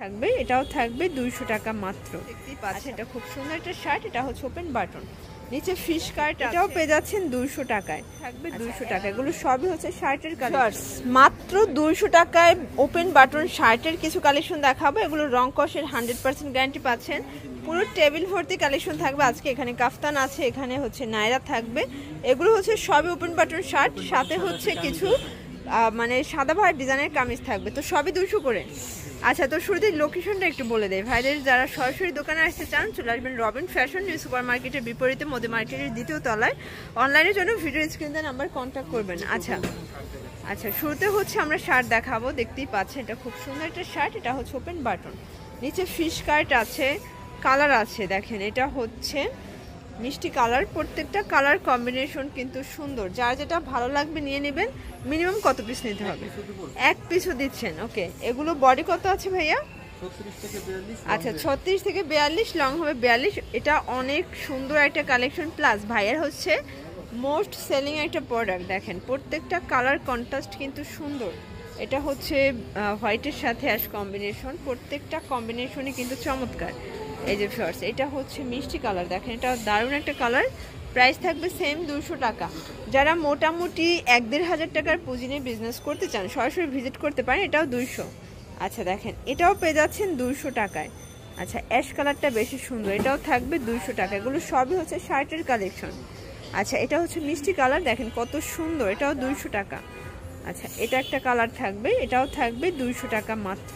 থাকবে, এটাও থাকবে 200 টাকা মাত্র। দেখতেই পাচ্ছেন এটা খুব সুন্দর একটা শার্ট, এটা হচ্ছে ওপেন বাটন, নিচে ফিশ কাট, এটাও পেয়ে যাচ্ছেন 200 টাকায়, থাকবে 200 টাকা। এগুলো সবই হচ্ছে শার্টের কালেকশন, মাত্র 200 টাকায় ওপেন বাটন শার্টের কিছু কালেকশন দেখাবো। এগুলো রং কষের 100% গ্যারান্টি পাচ্ছেন। পুরো টেবিল ভর্তি কালেকশন থাকবে আজকে। এখানে কাফতান আছে, এখানে হচ্ছে নায়রা থাকবে। এগুলো হচ্ছে সবই ওপেন বাটন শার্ট, সাথে হচ্ছে কিছু মানে সাদাবাহার ডিজাইনের কামিজ থাকবে, তো সবই 200 করে। আচ্ছা, তো শুরুতেই লোকেশনটা একটু বলে দেয় ভাইদের, যারা সরাসরি দোকানে আসতে চান চলে আসবেন রবিন ফ্যাশন নিউ সুপার মার্কেটের বিপরীতে মোদি মার্কেটের দ্বিতীয় তলায়। অনলাইনের জন্য ভিডিও স্ক্রিনে নাম্বার কন্ট্যাক্ট করবেন। আচ্ছা শুরুতে হচ্ছে আমরা শার্ট দেখাবো। দেখতেই পাচ্ছেন এটা খুব সুন্দর একটা শার্ট, এটা হচ্ছে ওপেন বাটন, নিচে ফিশ কাট আছে, কালার আছে, দেখেন এটা হচ্ছে মিষ্টি কালার। প্রত্যেকটা কালার কম্বিনেশন কিন্তু সুন্দর, যার যেটা ভালো লাগবে নিয়ে নেবেন। মিনিমাম কত পিস নিতে হবে? এক পিসও দিচ্ছেন, ওকে। এগুলো বডি কত আছে ভাইয়া? 36 থেকে 42, লং হবে 42। এটা অনেক সুন্দর একটা কালেকশন, প্লাস ভাইয়ার হচ্ছে মোস্ট সেলিং একটা প্রোডাক্ট। দেখেন প্রত্যেকটা কালার কন্ট্রাস্ট কিন্তু সুন্দর। এটা হচ্ছে হোয়াইটের সাথে অ্যাশ কম্বিনেশন, প্রত্যেকটা কম্বিনেশনই কিন্তু চমৎকার। এই যে ফিয়ার্স, এটা হচ্ছে মিষ্টি কালার, দেখেন এটা দারুণ একটা কালার। প্রাইস থাকবে সেম 200 টাকা। যারা মোটামুটি 1-1.5 টাকার পুঁজি নিয়ে বিজনেস করতে চান সরাসরি ভিজিট করতে পারেন, এটাও 200। আচ্ছা দেখেন এটাও পেয়ে যাচ্ছেন 200 টাকায়। আচ্ছা অ্যাশ কালারটা বেশি সুন্দর, এটাও থাকবে 200 টাকা। এগুলো সবই হচ্ছে শার্টের কালেকশন। আচ্ছা এটা হচ্ছে মিষ্টি কালার, দেখেন কত সুন্দর, এটাও 200 টাকা। আচ্ছা এটা একটা কালার থাকবে, এটাও থাকবে 200 টাকা মাত্র।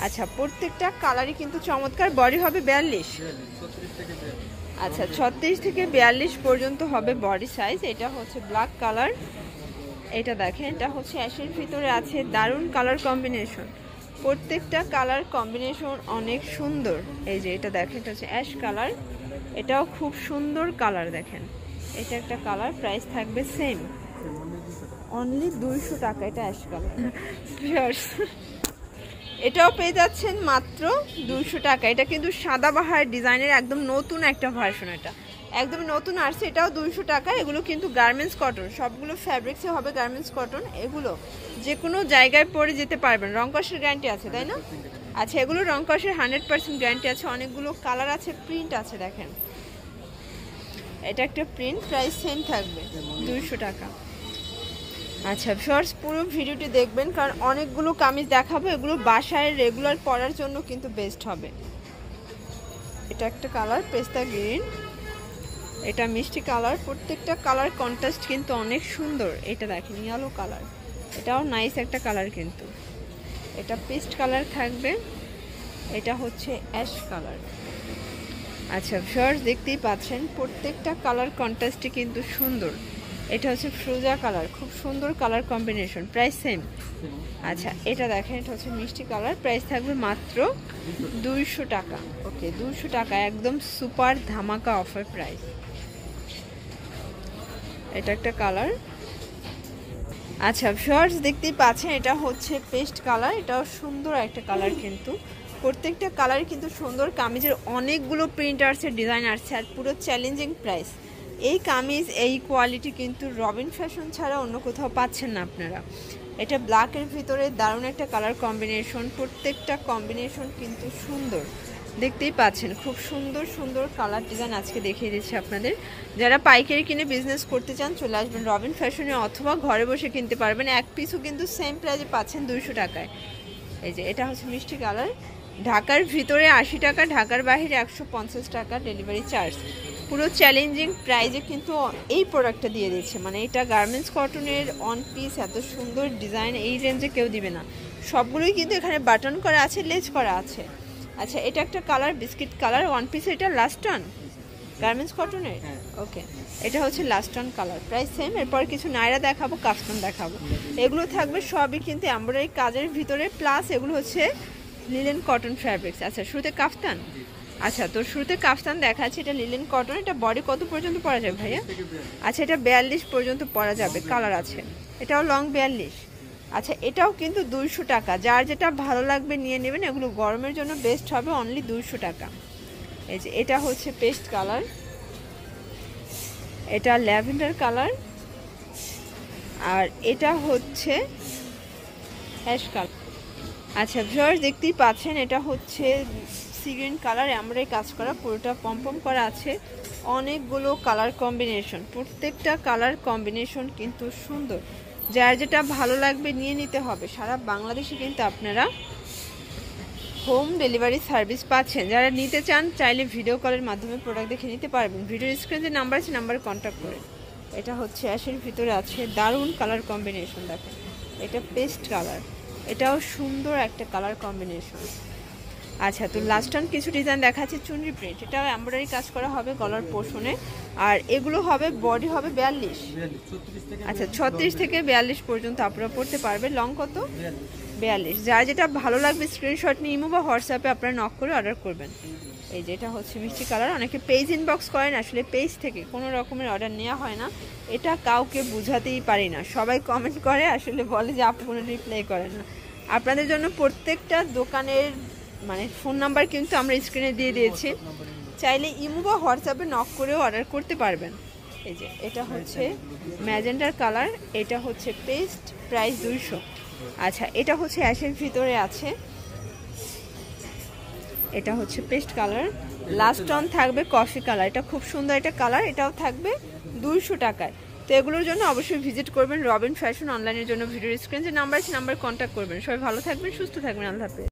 আচ্ছা প্রত্যেকটা কালারই কিন্তু চমৎকার। বডি হবে 42। আচ্ছা 36 থেকে 42 পর্যন্ত হবে বডি সাইজ। এটা হচ্ছে ব্ল্যাক কালার, এটা দেখেন এটা হচ্ছে অ্যাশের ভিতরে আছে, দারুণ কালার কম্বিনেশন। প্রত্যেকটা কালার কম্বিনেশন অনেক সুন্দর। এই যে এটা দেখেন এটা হচ্ছে অ্যাশ কালার, এটাও খুব সুন্দর কালার। দেখেন এটা একটা কালার, প্রাইস থাকবে সেম অনলি 200 টাকা। এটা অ্যাশ কালার, এটাও পেয়ে যাচ্ছেন মাত্র 200 টাকা। এটা কিন্তু সাদাবাহার ডিজাইনের একদম নতুন একটা ভার্সন, এটা একদম নতুন আসছে, এটাও 200 টাকা। এগুলো কিন্তু গার্মেন্টস কটন, সবগুলো ফ্যাব্রিক্সে হবে গার্মেন্টস কটন। এগুলো যে কোনো জায়গায় পরে যেতে পারবেন, রং কষের গ্যারান্টি আছে তাই না? আচ্ছা এগুলো রং কষের 100% গ্যারান্টি আছে। অনেকগুলো কালার আছে, প্রিন্ট আছে, দেখেন এটা একটা প্রিন্ট। প্রাইস সেম থাকবে 200 টাকা। আচ্ছা শর্টস পুরো ভিডিওটি দেখবেন, কারণ অনেকগুলো কামিজ দেখাবো, এগুলো বাসায় রেগুলার পরার জন্য কিন্তু বেস্ট হবে। এটা একটা কালার পেস্তা গ্রিন, এটা মিষ্টি কালার, প্রত্যেকটা কালার কন্ট্রাস্ট কিন্তু অনেক সুন্দর। এটা দেখেন ইয়েলো কালার, এটাও নাইস একটা কালার কিন্তু। এটা পেস্ট কালার থাকবে, এটা হচ্ছে অ্যাশ কালার। আচ্ছা শর্টস দেখতেই পাচ্ছেন প্রত্যেকটা কালার কন্ট্রাস্টই কিন্তু সুন্দর। এটা হচ্ছে ফ্রোজা কালার, খুব সুন্দর কালার কম্বিনেশন, প্রাইস সেম। আচ্ছা এটা দেখেন এটা হচ্ছে মিষ্টি কালার, প্রাইস থাকবে মাত্র 200 টাকা। ওকে 200 টাকা, একদম সুপার ধামাকা অফার প্রাইস। এটা একটা কালার। আচ্ছা শর্টস দেখতেই পাচ্ছেন এটা হচ্ছে পেস্ট কালার, এটাও সুন্দর একটা কালার কিন্তু। প্রত্যেকটা কালার কিন্তু সুন্দর। কামিজের অনেকগুলো প্রিন্ট আসছে, ডিজাইন আসছে, আর পুরো চ্যালেঞ্জিং প্রাইস। এই কামিজ এই কোয়ালিটি কিন্তু রবিন ফ্যাশন ছাড়া অন্য কোথাও পাচ্ছেন না আপনারা। এটা ব্ল্যাকের ভিতরে দারুণ একটা কালার কম্বিনেশন, প্রত্যেকটা কম্বিনেশন কিন্তু সুন্দর। দেখতেই পাচ্ছেন খুব সুন্দর সুন্দর কালার ডিজাইন আজকে দেখিয়ে দিচ্ছি আপনাদের। যারা পাইকারি কিনে বিজনেস করতে চান চলে আসবেন রবিন ফ্যাশনে, অথবা ঘরে বসে কিনতে পারবেন। এক পিসও কিন্তু সেম প্রাইসে পাচ্ছেন 200 টাকায়। এই যে এটা হচ্ছে মিষ্টি কালার, ঢাকার ভিতরে 80 টাকা, ঢাকার বাইরে 150 টাকা ডেলিভারি চার্জ। পুরো চ্যালেঞ্জিং প্রাইজে কিন্তু এই প্রোডাক্টটা দিয়ে দিচ্ছে, মানে এটা গার্মেন্টস কটনের অন পিস, এত সুন্দর ডিজাইন এই রেঞ্জে কেউ দিবে না। সবগুলোই কিন্তু এখানে বাটন করা আছে, লেজ করা আছে। আচ্ছা এটা একটা colour biscuit colour, one piece, এটা লাস্ট অন গার্মেন্টস কটনের। ওকে এটা হচ্ছে last on colour, price same. এরপর কিছু নায়রা দেখাবো, কাফতান দেখাবো। এগুলো থাকবে সবই কিন্তু এমব্রয়ডারি কাজের ভিতরে, প্লাস এগুলো হচ্ছে লিলেন কটন ফ্যাব্রিক্স। আচ্ছা শুরুতে কাফতান। আচ্ছা তো শুরুতে কাফতান দেখাচ্ছি, এটা লিলেন কটন। এটা বডি কত পর্যন্ত পরা যাবে ভাইয়া? আচ্ছা এটা 42 পর্যন্ত পরা যাবে, কালার আছে, এটাও লং 42। আচ্ছা এটাও কিন্তু 200 টাকা। যার যেটা ভালো লাগবে নিয়ে নেবেন, এগুলো গরমের জন্য বেস্ট হবে, অনলি 200 টাকা। এই যে এটা হচ্ছে পেস্ট কালার, এটা ল্যাভেন্ডার কালার, আর এটা হচ্ছে অ্যাশ কালার। আচ্ছা ভিউয়ার্স দেখতেই পাচ্ছেন, এটা হচ্ছে সি গ্রিন কালার, আমরাই কাজ করা, পুরোটা পমপম করা আছে, অনেকগুলো কালার কম্বিনেশন, প্রত্যেকটা কালার কম্বিনেশন কিন্তু সুন্দর। যার যেটা ভালো লাগবে নিয়ে নিতে হবে। সারা বাংলাদেশে কিন্তু আপনারা হোম ডেলিভারি সার্ভিস পাচ্ছেন। যারা নিতে চান চাইলে ভিডিও কলের মাধ্যমে প্রোডাক্ট দেখে নিতে পারবেন। ভিডিও স্ক্রিনে যে নাম্বার আছে নাম্বারে কন্ট্যাক্ট করে। এটা হচ্ছে অ্যাশের ভিতরে আছে, দারুণ কালার কম্বিনেশন দেখেন। এটা পেস্ট কালার, এটাও সুন্দর একটা কালার কম্বিনেশন। আচ্ছা তো লাস্ট টাইম কিছু ডিজাইন দেখাচ্ছে চুনরি প্রিন্ট, এটাও এমব্রয়ডারি কাজ করা হবে গলার পোর্শনে, আর এগুলো হবে বডি হবে 42। আচ্ছা 36 থেকে 42 পর্যন্ত আপনারা পড়তে পারবে। লং কত? 42। যার যেটা ভালো লাগবে স্ক্রিনশট নিয়ে ইমো বা হোয়াটসঅ্যাপে আপনারা নক করে অর্ডার করবেন। এই যেটা হচ্ছে মিষ্টি কালার, অনেকে পেজ ইনবক্স করেন, আসলে পেজ থেকে কোনো রকমের অর্ডার নেওয়া হয় না, এটা কাউকে বুঝাতেই পারি না। সবাই কমেন্ট করে আসলে বলে যে আপনি কোনো রিপ্লাই করেন না। আপনাদের জন্য প্রত্যেকটা দোকানের মানে ফোন নাম্বার কিন্তু আমরা স্ক্রিনে দিয়ে দিয়েছি, চাইলে ইমো বা হোয়াটসঅ্যাপে নক করেও অর্ডার করতে পারবেন। এই যে এটা হচ্ছে ম্যাজেন্ডার কালার, এটা হচ্ছে পেস্ট, প্রাইস 200। আচ্ছা এটা হচ্ছে অ্যাশের ভিতরে আছে, এটা হচ্ছে পেস্ট কালার, লাস্ট অন থাকবে কফি কালার, এটা খুব সুন্দর একটা কালার, এটাও থাকবে 200 টাকায়। তো এগুলোর জন্য অবশ্যই ভিজিট করবেন রবিন ফ্যাশন অনলাইনের জন্য। ভিডিওর স্ক্রিনে যে নাম্বার আছে নাম্বার কন্ট্যাক্ট করবেন। সবাই ভালো থাকবেন, সুস্থ থাকবেন, আল্লাহ হাফেজ।